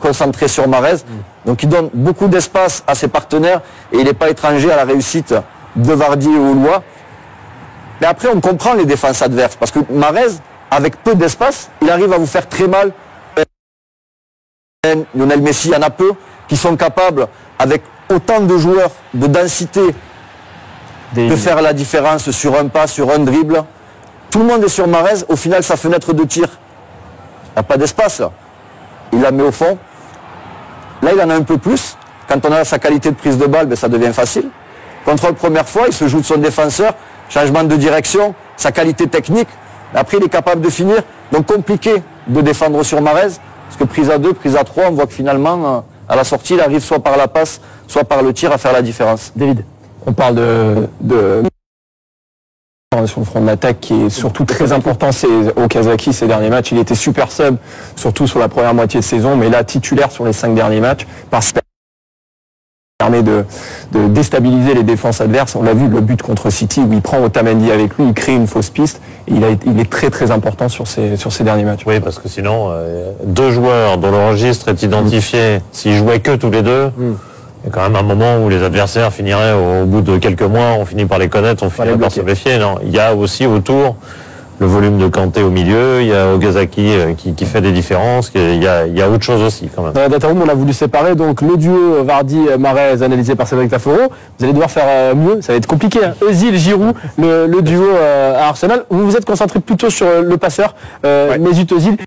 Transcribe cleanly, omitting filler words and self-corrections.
concentré sur Mahrez. Donc il donne beaucoup d'espace à ses partenaires et il n'est pas étranger à la réussite de Vardy et Aulois. Mais après, on comprend les défenses adverses parce que Mahrez, avec peu d'espace, il arrive à vous faire très mal. Lionel Messi, il y en a peu qui sont capables, avec autant de joueurs, de densité, de faire la différence sur un pas, sur un dribble. Tout le monde est sur Mahrez. Au final, sa fenêtre de tir, il n'y a pas d'espace là. Il la met au fond. Là, il en a un peu plus. Quand on a sa qualité de prise de balle, ben, ça devient facile. Contrôle première fois, il se joue de son défenseur. Changement de direction, sa qualité technique. Après, il est capable de finir. Donc, compliqué de défendre sur Mahrez. Parce que prise à 2, prise à 3, on voit que finalement, à la sortie, il arrive soit par la passe, soit par le tir à faire la différence. David, on parle de sur le front de l'attaque qui est surtout très important. C'est Okazaki ces derniers matchs. Il était super sub, surtout sur la première moitié de saison, mais là titulaire sur les 5 derniers matchs. Parce que permet de déstabiliser les défenses adverses. On l'a vu, le but contre City où il prend Otamendi avec lui, il crée une fausse piste et il est très très important sur ces derniers matchs. Oui, parce que sinon, deux joueurs dont le registre est identifié, s'ils jouaient que tous les deux, il y a quand même un moment où les adversaires finiraient au bout de quelques mois, on finit par les connaître, on finit par se méfier. Non, il y a aussi autour le volume de Kanté au milieu, il y a Okazaki qui fait des différences, il y a autre chose aussi quand même. Dans la data room, on a voulu séparer donc le duo Vardy-Mahrez analysé par Cédric Taforo. Vous allez devoir faire mieux, ça va être compliqué. Hein. Özil, Giroud, le duo à Arsenal. Vous vous êtes concentré plutôt sur le passeur, Mesut Özil.